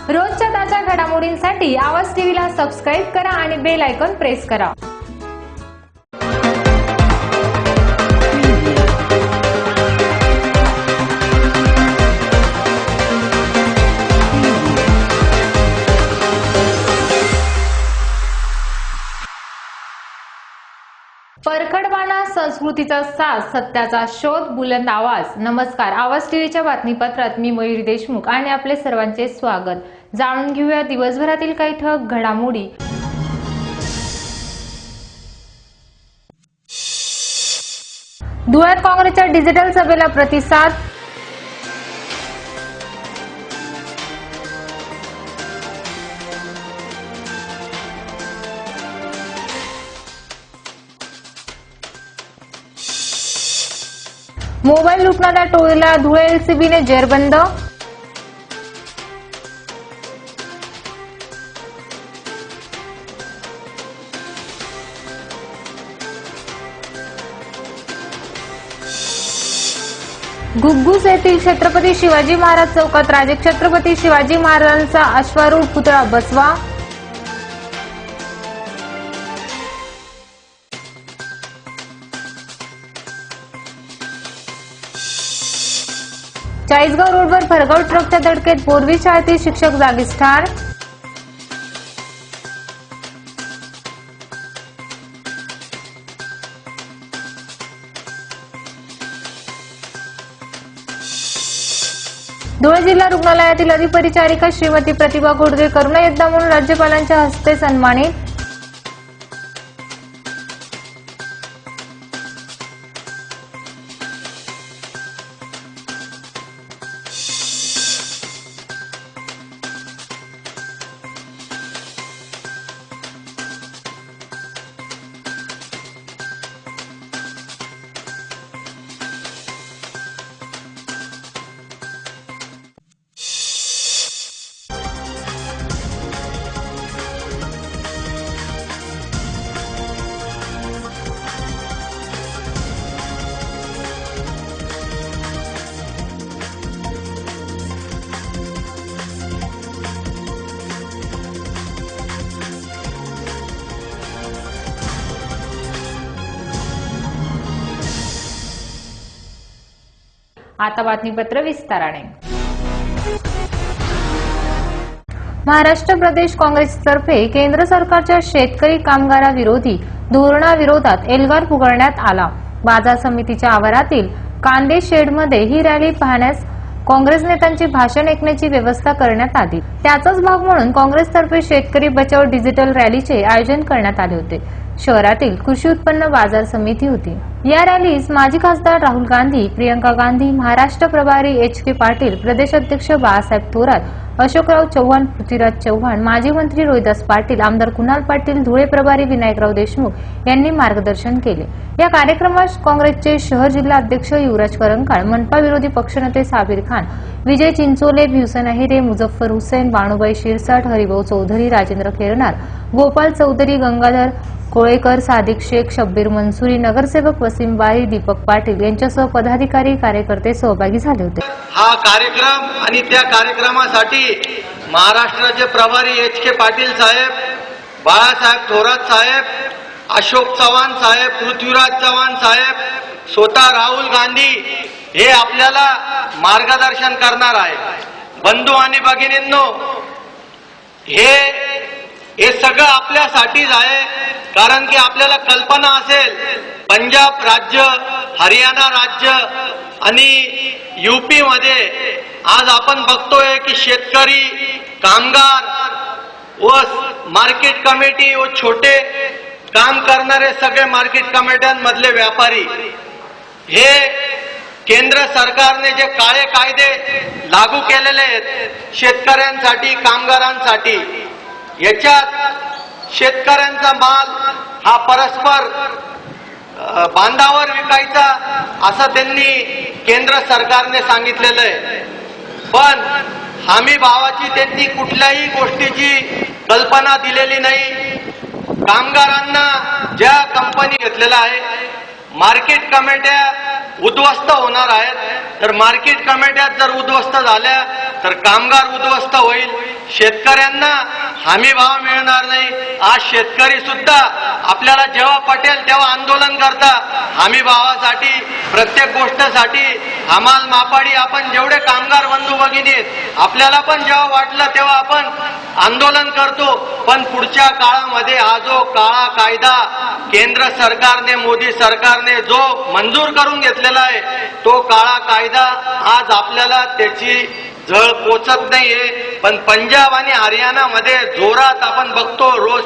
रोजच्या ताज्या घडामोडींसाठी आवाज टीव्हीला सबस्क्राइब करा आणि बेल आयकॉन प्रेस करा। परखडवाना संस्कृतीचा साज, सत्याचा शोध, बुलंद आवाज। नमस्कार, आवाज टीव्हीच्या बातमीपत्रात मी मयुरी देशमुख आणि आपले सर्वांचे स्वागत। जाणून घेऊया दिवसभरातील काही ठळक घडामोडी। धुळ्यात काँग्रेसच्या डिजिटल सभेला प्रतिसाद। मोबाईल लुटणाऱ्या टोळीला धुळे एलसीबीने जेरबंद। घुग्घुस येथील छत्रपती शिवाजी महाराज चौकात राजे छत्रपती शिवाजी महाराजांचा अश्वारूढ पुतळा बसवा। चाळीसगाव रोडवर भरधाव ट्रकच्या धडकेत बोरवी शाळेतील शिक्षक जागीच ठार। धुळे जिल्हा रुग्णालयातील अधिपरिचारिका श्रीमती प्रतिभा घोडगे करुणा योद्धा म्हणून राज्यपालांच्या हस्ते सन्मानित। आता बातमीपत्र विस्ताराने। महाराष्ट्र प्रदेश काँग्रेसतर्फे केंद्र सरकारच्या शेतकरी कामगाराविरोधी धोरणाविरोधात एल्गार पुकारण्यात आला। बाजार समितीच्या आवारातील कांदे शेडमध्ये ही रॅली पाहण्यास काँग्रेस नेत्यांची भाषण ऐकण्याची व्यवस्था करण्यात आली। त्याचाच भाग म्हणून काँग्रेसतर्फे शेतकरी बचाव डिजिटल रॅलीचे आयोजन करण्यात आले होते। शहरातील कृषी उत्पन्न बाजार समिती होती। या रॅलीस माजी खासदार राहुल गांधी, प्रियंका गांधी, महाराष्ट्र प्रभारी एच.के. पाटील, प्रदेश अध्यक्ष बाळासाहेब थोरात, अशोकराव चव्हाण, पृथ्वीराज चव्हाण, माजी मंत्री रोहिदास पाटील, आमदार कुणाल पाटील, धुळे प्रभारी विनायकराव देशमुख यांनी मार्गदर्शन केले। या कार्यक्रमात काँग्रेसचे शहर जिल्हा अध्यक्ष युवराज करंकाळ, मनपा विरोधी पक्षनेते साबिर खान, विजय चिंचोले, भिवसन अहिरे, मुझफ्फर हुसैन, बाणूबाई शिरसाट, हरिभाऊ चौधरी, राजेंद्र केरनार, गोपाल चौधरी, गंगाधर कोळेकर, सादिक शेख, शब्बीर मंसुरी, नगरसेवक वसीम बारी, दीपक पाटील यांच्यासह पदाधिकारी कार्यकर्ते सहभागी झाले होते। हा कार्यक्रम आणि त्या कार्यक्रमासाठी महाराष्ट्राचे प्रभारी एच.के. पाटील साहेब, बाळासाहेब थोरात साहेब, अशोक चव्हाण साहेब, पृथ्वीराज चव्हाण साहेब, स्वतः राहुल गांधी हे आपल्याला मार्गदर्शन करणार आहे। बंधू आणि भगिनींनो, हे सगळं आपल्यासाठीच आहे, कारण की आपल्याला कल्पना असेल पंजाब राज्य, हरियाणा राज्य आणि यूपी मध्ये आज आपण बघतोय की शेतकरी, कामगार व मार्केट कमिटी व छोटे काम करणारे सगळे मार्केट कमिट्यांमधले व्यापारी हे केंद्र सरकारने जे काळे कायदे लागू केलेले आहेत शेतकऱ्यांसाठी, कामगारांसाठी, याच्यात शेतकऱ्यांचा माल हा परस्पर बांधावर विकायचा असं त्यांनी केंद्र सरकारने सांगितलेलं आहे। पण हमी भावाची त्यांनी कुठल्याही गोष्टीची कल्पना दिलेली नाही। कामगारांना ज्या कंपनी घेतलेला आहे, मार्केट कमिट्या उद्ध्वस्त होणार आहेत, तर मार्केट कमिट्या जर उद्ध्वस्त झाल्या तर कामगार उद्ध्वस्त होईल, शेतकऱ्यांना हमी भाव मिळणार नाही. आज शेतकरी सुद्धा आपल्याला जेव्हा पटेल तेव्हा आंदोलन करता हमी भावासाठी, प्रत्येक गोष्टीसाठी. हमाल मापाडी आपण जेवढे कामगार बंधू भगिनी आहेत, आपल्याला पण जेव्हा वाटलं तेव्हा आपण आंदोलन करतो. पण पुढच्या काळामध्ये हा जो काळा कायदा केंद्र सरकारने, मोदी सरकारने जो मंजूर करून घेतलेला आहे, तो काळा कायदा आज आपल्याला त्याची झळ पोचत नाहीये. पण पंजाब आणि हरियाणामध्ये जोरात आपण बघतो रोज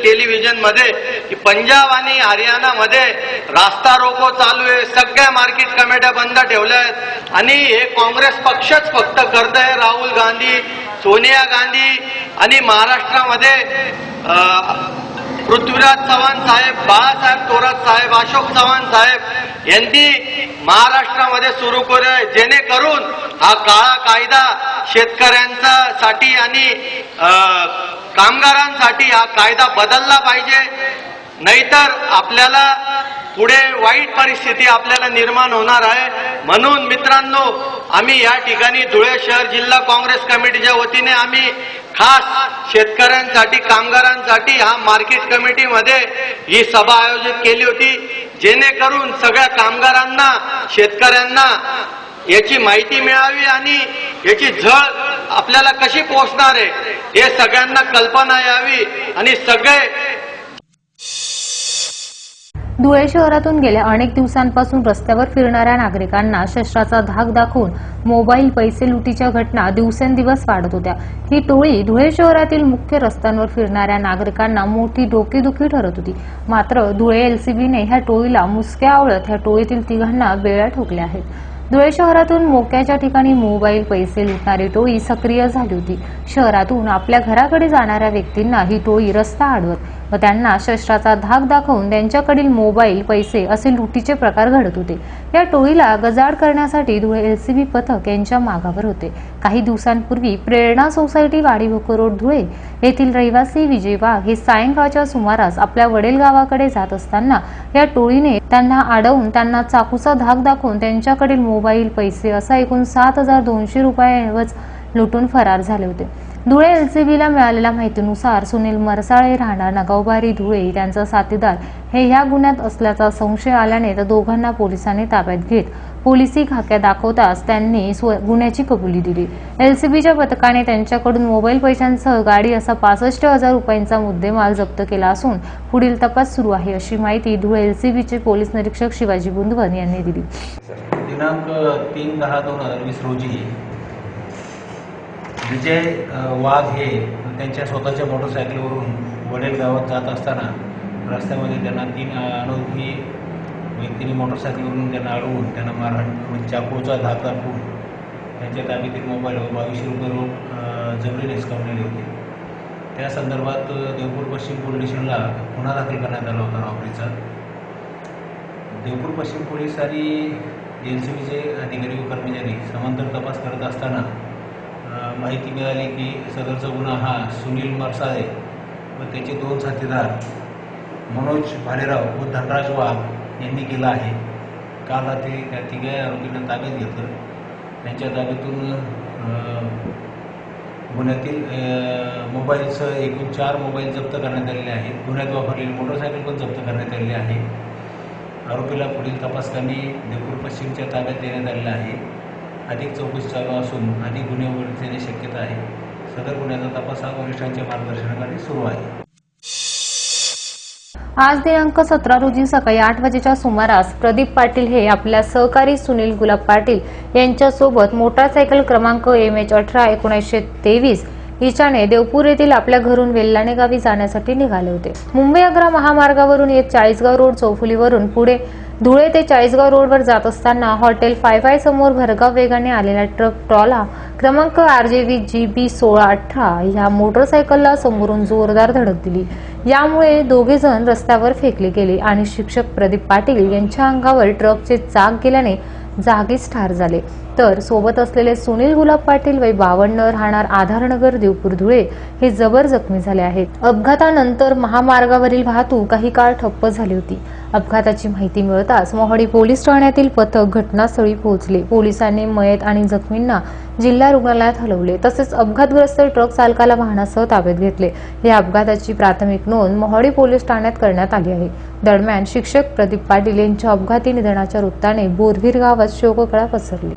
टेलिव्हिजन मध्ये की पंजाब आणि हरियाणामध्ये रास्ता रोको चालू आहे. सगळ्या मार्केट कमिट्या बंद ठेवल्या आहेत आणि हे काँग्रेस पक्षच फक्त करत आहे. राहुल गांधी, सोनिया गांधी आणि महाराष्ट्रामध्ये पृथ्वीराज चव्हाण साहेब, बाळासाहेब थोरात साहेब, अशोक चव्हाण साहेब यांनी महाराष्ट्रामध्ये सुरू केले, जेणेकरून हा काळा कायदा शेतकऱ्यांसाठी आणि कामगारांसाठी हा कायदा बदलला पाहिजे. नाहीतर आपल्याला पुढे वाईट परिस्थिती आपल्याला निर्माण होणार आहे. म्हणून मित्रांनो, आम्ही या ठिकाणी धुळे शहर जिल्हा काँग्रेस कमिटीच्या वतीने आम्ही खास शेतकऱ्यांसाठी, कामगारांसाठी हा मार्केट कमिटीमध्ये ही सभा आयोजित केली होती, जेणेकरून सगळ्या कामगारांना, शेतकऱ्यांना याची माहिती मिळावी आणि याची झळ आपल्याला कशी पोहोचणार आहे हे सगळ्यांना कल्पना यावी आणि सगळे. धुळे शहरातून गेल्या अनेक दिवसांपासून रस्त्यावर फिरणाऱ्या नागरिकांना शस्त्राचा धाक दाखवून मोबाईल पैसे लुटीच्या घटना दिवसेंदिवस वाढत होत्या. ही टोळी धुळे शहरातील मुख्य रस्त्यांवर फिरणाऱ्या नागरिकांना मोठी डोकेदुखी ठरत होती. मात्र धुळे एलसीबीने ह्या टोळीला मुसक्या आवळत ह्या टोळीतील तिघांना बेड्या ठोकल्या आहेत. धुळे शहरातून मोक्याच्या ठिकाणी मोबाईल पैसे लुटणारी टोळी सक्रिय झाली होती. शहरातून आपल्या घराकडे जाणाऱ्या व्यक्तींना ही टोळी रस्ता अडवत व त्यांना शस्त्राचा धाक दाखवून त्यांच्याकडील मोबाईल, पैसे असे लुटीचे प्रकार घडत होते. या टोळीला गजाआड करण्यासाठी धुळे एलसीबी पथक यांच्या मागावर होते. काही दिवसांपूर्वी प्रेरणा सोसायटी, वाडीभोकर रोड, धुळे येथील रहिवासी विजय वाघ हे सायंकाळच्या सुमारास आपल्या वडील गावाकडे जात असताना या टोळीने त्यांना अडवून त्यांना चाकूचा धाक दाखवून त्यांच्याकडील मोबाईल, पैसे असा एकूण 7,200 रुपयांऐवज लुटून फरार झाले होते. धुळे एलसीबीला मिळालेल्या माहितीनुसार सुनील मरसाळे, राहणार नगावबारी, धुळे त्यांचा साथीदार हे ह्या गुन्ह्यात असल्याचा संशय आल्याने त्या दोघांना पोलिसांनी ताब्यात घेत पोलिसी खाक्या दाखवताच त्यांनी गुन्ह्याची कबुली दिली. एलसीबीच्या पथकाने त्यांच्याकडून मोबाईल, पैशांसह गाडी असा 65,000 रुपयांचा मुद्देमाल जप्त केला असून पुढील तपास सुरू आहे, अशी माहिती धुळे एलसीबीचे पोलीस निरीक्षक शिवाजी बुंदवन यांनी दिली. दिनांक 3/10/2020 रोजी विजय वाघ हे त्यांच्या स्वतःच्या मोटरसायकलवरून वडेल गावात जात असताना रस्त्यामध्ये त्यांना 3 अनोळखी व्यक्तींनी मोटरसायकलवरून त्यांना अडवून त्यांना मारहाण, चाकूचा धाक दाखवून त्यांच्या ताब्यातील मोबाईल व 2200 रुपये रोख जबरीने हिसकावलेले होते. त्या संदर्भात देवपूर पश्चिम पोलीस स्टेशनला गुन्हा दाखल करण्यात आला होता नोकरीचा. देवपूर पश्चिम पोलीस आणि एलसीबीचे अधिकारी व कर्मचारी समांतर तपास करत असताना माहिती मिळाली की सदरचा गुन्हा हा सुनील मरसाळे व त्याचे 2 साथीदार मनोज भालेराव व धनराज वाघ यांनी केला आहे. काल रात्री त्या तिघा आरोपींना ताब्यात घेतलं. त्यांच्या ताब्यातून गुन्ह्यातील मोबाईलसह एकूण 4 मोबाईल जप्त करण्यात आलेले आहेत. गुन्ह्यात वापरलेली मोटरसायकल पण जप्त करण्यात आलेली आहे. आरोपीला पुढील तपासकामी देवपूर पश्चिमच्या ताब्यात देण्यात आलेला आहे. अधिक चौकशी चालू असून अधिक गुन्हे उघडण्याची शक्यता आहे. सदर गुन्ह्याचा तपास हा वरिष्ठांच्या मार्गदर्शनाखाली सुरू आहे. आज दिनांक 17 रोजी सकाळी 8 वाजेच्या सुमारास प्रदीप पाटील हे आपल्या सहकारी सुनील गुलाब पाटील यांच्यासोबत मोटारसायकल क्रमांक MH18/1923 हिच्याने देवपूर येथील आपल्या घरून वेल्लाणे गावी जाण्यासाठी निघाले होते. मुंबई आग्रा महामार्गावरून येत चाळीसगाव रोड चौफुलीवरून पुढे धुळे ते चाळीसगाव रोडवर जात असताना हॉटेल 5 समोर भरधाव वेगाने आलेला ट्रक ट्रॉला क्रमांक RJ20 GB 1618 ह्या मोटरसायकलला समोरून जोरदार धडक दिली. यामुळे दोघे जण रस्त्यावर फेकले गेले आणि शिक्षक प्रदीप पाटील यांच्या अंगावर ट्रकचे चाक गेल्याने जागीच ठार झाले. तर सोबत असलेले सुनील गुलाब पाटील वय 52 राहणार आधारनगर देवपूर धुळे हे जबर जखमी झाले आहेत। अपघातानंतर महामार्गावरील वाहतूक काही काळ ठप्प झाली होती। अपघाताची माहिती मिळताच मोहाडी पोलीस ठाण्यातील पथक घटनास्थळी पोहोचले। पोलिसांनी मयत आणि जखमींना जिल्हा रुग्णालयात हलवले, तसेच अपघातग्रस्त ट्रक चालकाला वाहनासह ताब्यात घेतले। या अपघाताची प्राथमिक नोंद मोहाडी पोलीस ठाण्यात करण्यात आली आहे। दरम्यान शिक्षक प्रदीप पाटील यांच्या अपघाती निधनाच्या वृत्ताने बोरवीर गावात शोककळा पसरली।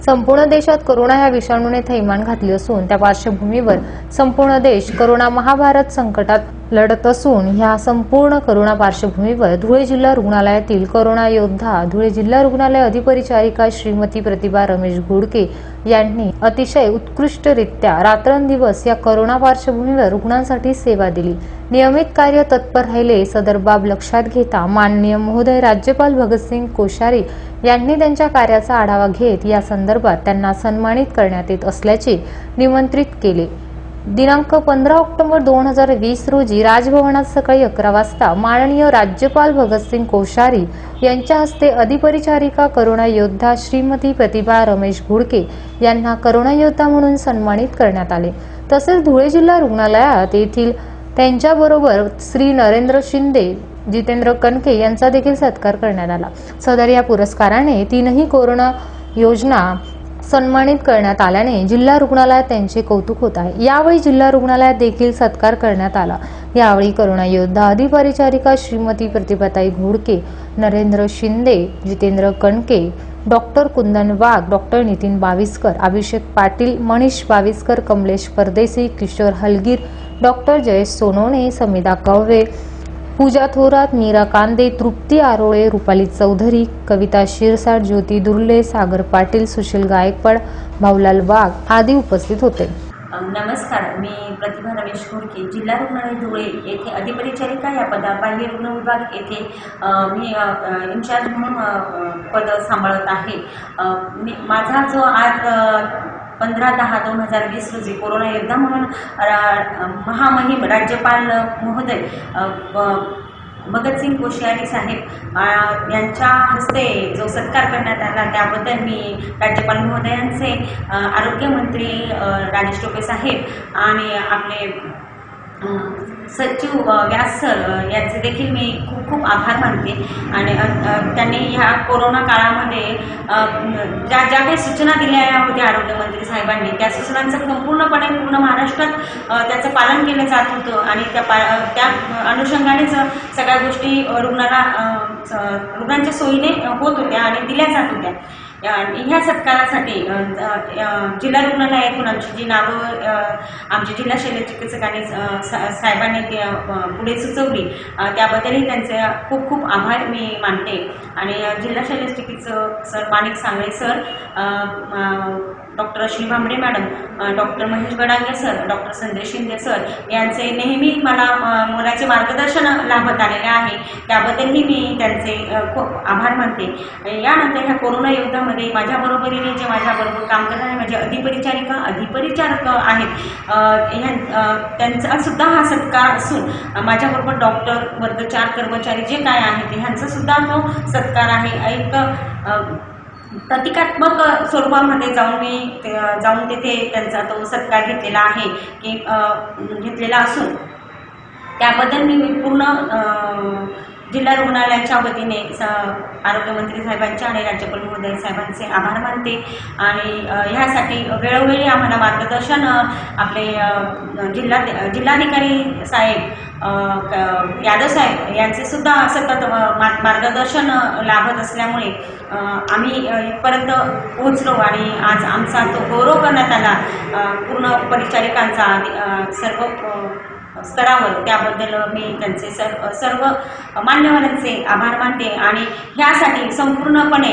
संपूर्ण देशात कोरोना या विषाणूने थैमान घातली असून त्या पार्श्वभूमीवर संपूर्ण देश कोरोना महाभारत संकटात लढत असून ह्या संपूर्ण कोरोना पार्श्वभूमीवर धुळे जिल्हा रुग्णालयातील कोरोना योद्धा धुळे जिल्हा रुग्णालय अधिपरिचारिका श्रीमती प्रतिभा रमेश घोडके यांनी अतिशय उत्कृष्टरित्या रात्रंदिवस या कोरोना पार्श्वभूमीवर रुग्णांसाठी सेवा दिली। नियमित कार्य तत्पर राहिले। सदर बाब लक्षात घेता माननीय महोदय राज्यपाल भगतसिंग कोश्यारी यांनी त्यांच्या कार्याचा आढावा घेत या संदर्भात त्यांना सन्मानित करण्यात येत असल्याचे निमंत्रित केले। दिनांक 15 ऑक्टोबर 2020 रोजी राजभवनात सकाळी 11 वाजता माननीय राज्यपाल भगतसिंग कोश्यारी यांच्या हस्ते अधिपरिचारिका करोना योद्धा श्रीमती प्रतिभा रमेश घोडके यांना करोना योद्धा म्हणून सन्मानित करण्यात आले। तसेच धुळे जिल्हा रुग्णालयात येथील त्यांच्याबरोबर श्री नरेंद्र शिंदे, जितेंद्र कणके यांचा देखील सत्कार करण्यात आला। सदर या पुरस्काराने तीनही कोरोना योजना सन्मानित करण्यात आल्याने जिल्हा रुग्णालयात त्यांचे कौतुक होत आहे। यावेळी जिल्हा रुग्णालयात देखील सत्कार करण्यात आला। यावेळी करोना योद्धा अधिपरिचारिका श्रीमती प्रतिभाताई घोडके, नरेंद्र शिंदे, जितेंद्र कणके, डॉक्टर कुंदन वाघ, डॉक्टर नितीन बाविस्कर, अभिषेक पाटील, मनीष बाविस्कर, कमलेश परदेसी, किशोर हलगीर, डॉक्टर जयेश सोनवणे, समिधा कव्वे, पूजा थोरात, मीरा कांदे, तृप्ती आरोळे, रुपाली चौधरी, कविता शिरसाट, ज्योती दुर्ले, सागर पाटील, सुशील गायकवाड, भाऊलाल वाघ आदी उपस्थित होते। नमस्कार, मी प्रतिभा रमेश घोडके, जिल्हा रुग्णालय धुळे येथे अधिपरिचारिका या पदा बाह्य रुग्ण विभाग येथे मी इन्चार्ज म्हणून पद सांभाळत आहे। माझा जो आज 15/10/2020 रोजी कोरोना योद्धा म्हणून महामहिम राज्यपाल महोदय भगतसिंग कोश्यारी साहेब यांच्या हस्ते जो सत्कार करण्यात आला त्याबद्दल मी राज्यपाल महोदयांचे, आरोग्यमंत्री राजेश टोपे साहेब आणि आपले सचिव व्यास सर यांचे देखील मी खूप खूप आभार मानते। आणि त्यांनी ह्या कोरोना काळामध्ये ज्या ज्या काही सूचना दिल्या होत्या आरोग्यमंत्री साहेबांनी, त्या सूचनांचं पूर्ण महाराष्ट्रात त्याचं पालन केलं जात होतं आणि त्या अनुषंगानेच सगळ्या गोष्टी रुग्णांच्या सोयीने होत होत्या आणि दिल्या जात होत्या। ह्या सत्कारासाठी जिल्हा रुग्णालयातून आमची जी नावं आमच्या जिल्हा शल्यचिकित्सकांनी साहेबांनी पुढे सुचवली त्याबद्दलही त्यांचे खूप खूप आभार मी मानते। आणि जिल्हा शल्यचिकित्सक sir Manik Sangle sir, doctor Ashwini Bhambare madam, doctor Mahesh Gadange sir, doctor Sanjay Shinde sir यांचे नेहमी मला मोलाचे मार्गदर्शन लाभत आलेले आहे, त्याबद्दलही मी त्यांचे खूप आभार मानते। यानंतर ह्या कोरोना योद्धामध्ये माझ्याबरोबरीने जे माझ्याबरोबर काम करणारे माझे अधिपरिचारक आहेत त्यांचा सुद्धा हा सत्कार असून माझ्याबरोबर डॉक्टर, वर्ग 4 कर्मचारी जे काय आहेत ह्यांचा सुद्धा तो सत्कार आहे। एक प्रतिकात्मक स्वरूपामध्ये जाऊन तिथे त्यांचा तो सत्कार घेतलेला आहे की घेतलेला असून त्याबद्दल मी पूर्ण जिल्हा रुग्णालयाच्या वतीने आरोग्यमंत्री साहेबांचे आणि राज्यपाल महोदय साहेबांचे आभार मानते। आणि ह्यासाठी वेळोवेळी आम्हाला मार्गदर्शन आपले जिल्हाधिकारी साहेब यादव साहेब यांचे सुद्धा सतत मार्गदर्शन लाभत असल्यामुळे आम्ही इथपर्यंत पोहोचलो आणि आज आमचा तो गौरव करण्यात आला पूर्ण परिचारिकांचा सर्व स्तरावर, त्याबद्दल मी त्यांचे सर्व मान्यवरांचे आभार मानते। आणि ह्यासाठी संपूर्णपणे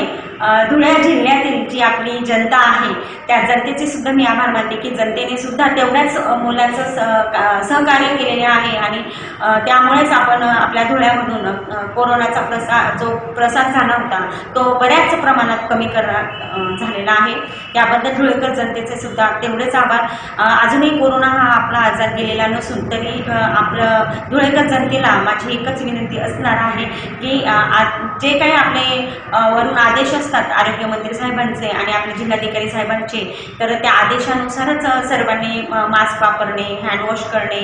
धुळे जिल्ह्यातील जी आपली जनता आहे त्या जनतेचे सुद्धा मी आभार मानते की जनतेने सुद्धा तेवढ्याच मोलाचं सहकार्य केलेले आहे आणि त्यामुळेच आपण आपल्या धुळ्यामधून कोरोनाचा जो प्रसार झाला होता तो बऱ्याच प्रमाणात कमी झालेला आहे। त्याबद्दल धुळेकर जनतेचे सुद्धा तेवढेच आभार। अजूनही कोरोना हा आपला आजार गेलेला नसून तरी आपलं धुळेकर जनतेला माझी एकच विनंती असणार आहे की जे काही आपले वरून आदेश असतात आरोग्यमंत्री साहेबांचे आणि आपले जिल्हाधिकारी साहेबांचे, तर त्या आदेशानुसारच सर्वांनी मास्क वापरणे, हँडवॉश करणे,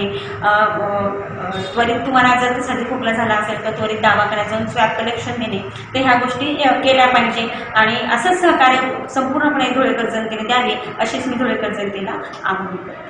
त्वरित तुम्हाला जर सर्दी खोकला झाला असेल तर त्वरित दवाखान्यात जाऊन स्वॅब कलेक्शन देणे, तर ह्या गोष्टी केल्या पाहिजे. आणि असंच सहकार्य संपूर्णपणे धुळेकर जनतेने द्यावे अशीच मी धुळेकर जनतेला आवाहन करते.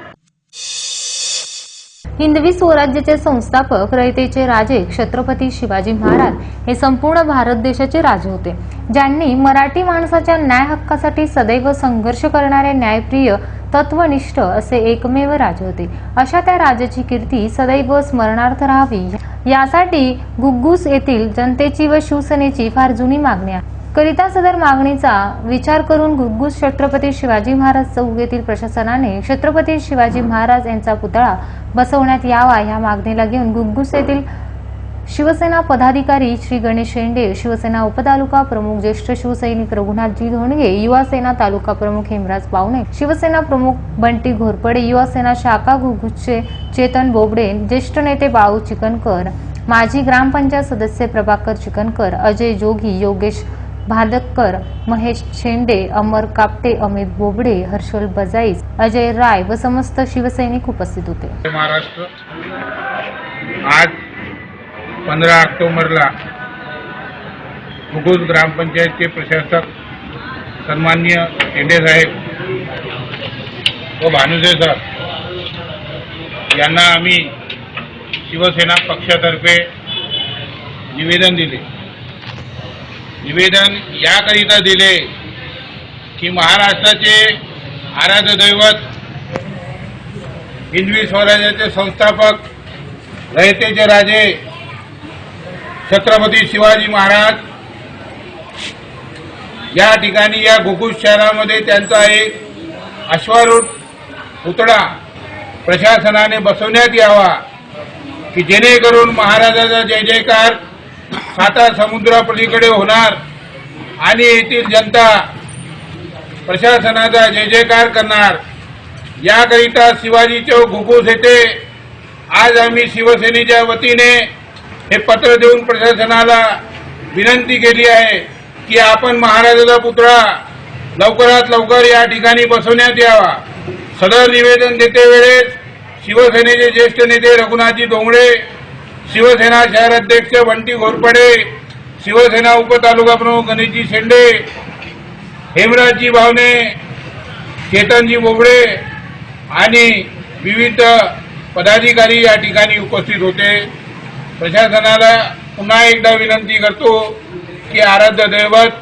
हिंदवी स्वराज्याचे संस्थापक, रयतेचे राजे छत्रपती शिवाजी महाराज हे संपूर्ण भारत देशाचे राजे होते, ज्यांनी मराठी माणसाच्या न्याय हक्कासाठी सदैव संघर्ष करणारे न्यायप्रिय तत्वनिष्ठ असे एकमेव राजे होते. अशा त्या राजाची कीर्ती सदैव स्मरणार्थ राहावी यासाठी घुग्गुस येथील जनतेची व शिवसेनेची फार जुनी मागणी आहे. करिता सदर मागणीचा विचार करून घुग्गुस छत्रपती शिवाजी महाराज चौक येथील प्रशासनाने छत्रपती शिवाजी महाराज यांचा पुतळा बसवण्यात यावा ह्या मागणीला घेऊन घुग्गुस येथील शिवसेना पदाधिकारी श्री गणेश शेंडे, शिवसेना उपतालुका प्रमुख ज्येष्ठ शिवसैनिक रघुनाथजी धोंडगे, युवा सेना तालुका प्रमुख हेमराज पावणे, शिवसेना प्रमुख बंटी घोरपडे, युवा सेना शाखा घुग्गुसचे चेतन बोबडे, ज्येष्ठ नेते बाळू चिकनकर, माजी ग्रामपंचायत सदस्य प्रभाकर चिकनकर, अजय जोगी, योगेश भादकर, महेश शेंडे, अमर कापटे, अमित बोबडे, हर्षल बजाईस, अजय राय व समस्त शिवसैनिक उपस्थित होते. महाराष्ट्र आज 15 ऑक्टोबरला घुग्गुस ग्रामपंचायतचे प्रशासक सन्माननीय शेंडे साहेब व भानुसे सर यांना आम्ही शिवसेना पक्षातर्फे निवेदन दिले. निवेदन याकरिता दिले की महाराष्ट्राचे आराध्य दैवत, हिंदवी स्वराज्याचे संस्थापक, रयतेचे राजे छत्रपती शिवाजी महाराज या ठिकाणी या घुग्गुस शहरामध्ये त्यांचा एक अश्वारूढ पुतळा प्रशासनाने बसवण्यात यावा की जेणेकरून महाराजाचा जय जयकार साता समुद्रापलीकडे होणार आणि येथील जनता प्रशासनाचा जय जयकार करणार. याकरिता शिवाजी चौक घुग्गुस येथे आज आम्ही शिवसेनेच्या वतीने हे पत्र देऊन प्रशासनाला विनंती केली आहे की आपण महाराजाचा पुतळा लवकरात लवकर या ठिकाणी बसवण्यात यावा. सदर निवेदन देते वेळेस शिवसेनेचे ज्येष्ठ नेते रघुनाथजी धोंगडे, शिवसेना शहर अध्यक्ष बंटी घोरपडे, शिवसेना उपतालुका प्रमुख गणेशजी शेंडे, हेमराजजी भावने, चेतनजी बोबडे आणि विविध पदाधिकारी या ठिकाणी उपस्थित होते. प्रशासनाला पुन्हा एकदा विनंती करतो की आराध्य दैवत,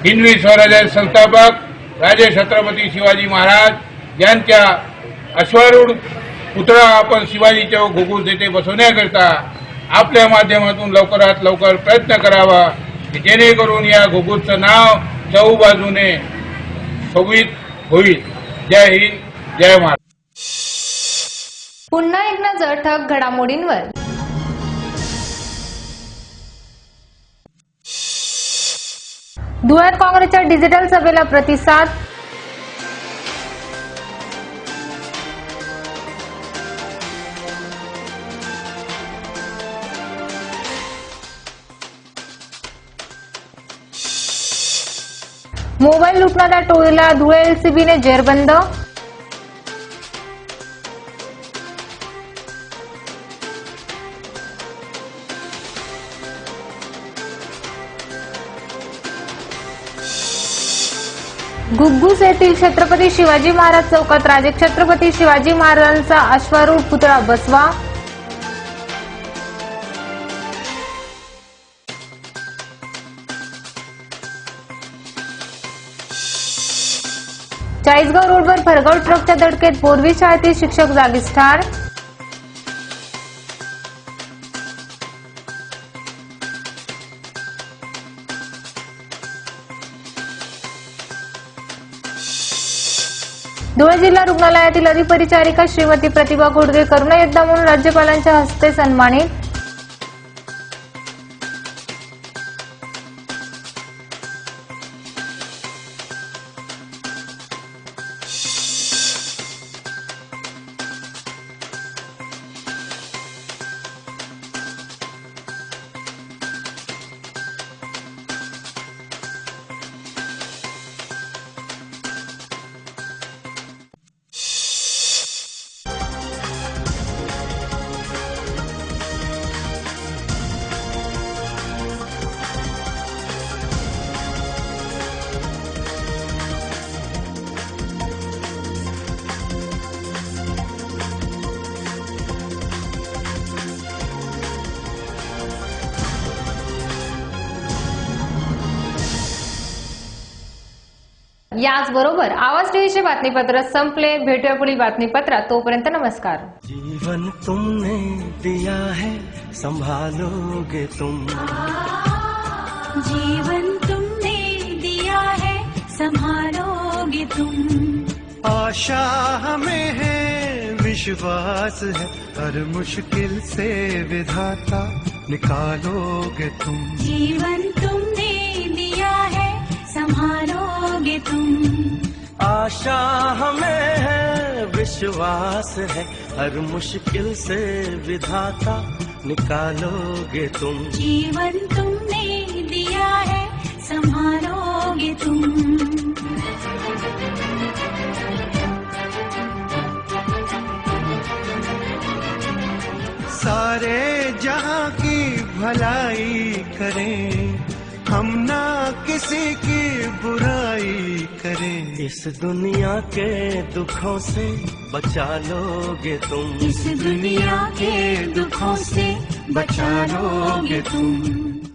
हिंदवी स्वराज्याचे संस्थापक राजे छत्रपती शिवाजी महाराज यांच्या अश्वारूढ पुतळा आपण शिवाजी चौक घुग्गुस येथे बसवण्याकरिता आपल्या माध्यमातून लवकरात लवकर प्रयत्न करावा की जेणेकरून या घुग्गुसचं नाव चहूबाजूने शोभित होईल. जय हिंद, जय महाराष्ट्र. पुन्हा एक नजर ठळक घडामोडींवर. धुळ्यात काँग्रेसच्या डिजिटल सभेला प्रतिसाद. मोबाईल लुटणाऱ्या टोळीला धुळे एलसीबीने जेरबंद. घुग्गुस येथील छत्रपती शिवाजी महाराज चौकात राजे छत्रपती शिवाजी महाराजांचा अश्वारूढ पुतळा बसवा. चाळीसगाव रोडवर भरधाव ट्रकच्या धडकेत बोरवी शाळेतील शिक्षक जागीच ठार. धुळे जिल्हा रुग्णालयातील अधिपरिचारिका श्रीमती प्रतिभा घोडगे करुणा योद्धा म्हणून राज्यपालांच्या हस्ते सन्मानित. याचबरोबर आवाज टीव्हीचे बातमीपत्र संपले. भेटूया पुढील बातमीपत्रात. तोपर्यंत नमस्कार. जीवन तुमने दिया है संभालोगे तुम, जीवन तुमने दिया है संभालोगे तुम, आशा हमें है विश्वास है हर मुश्किल से विधाता निकालोगे तुम, जीवन तुमने दिया है संभालोगे तुम, आशा हमें है विश्वास है हर मुश्किल से विधाता निकालोगे तुम, जीवन तुमने दिया है संभालोगे तुम। सारे जहां की भलाई करें हम ना किसी की बुराई करें, इस दुनिया के दुखों से बचा लोगे तुम, इस दुनिया के दुखों से बचा लोगे तुम।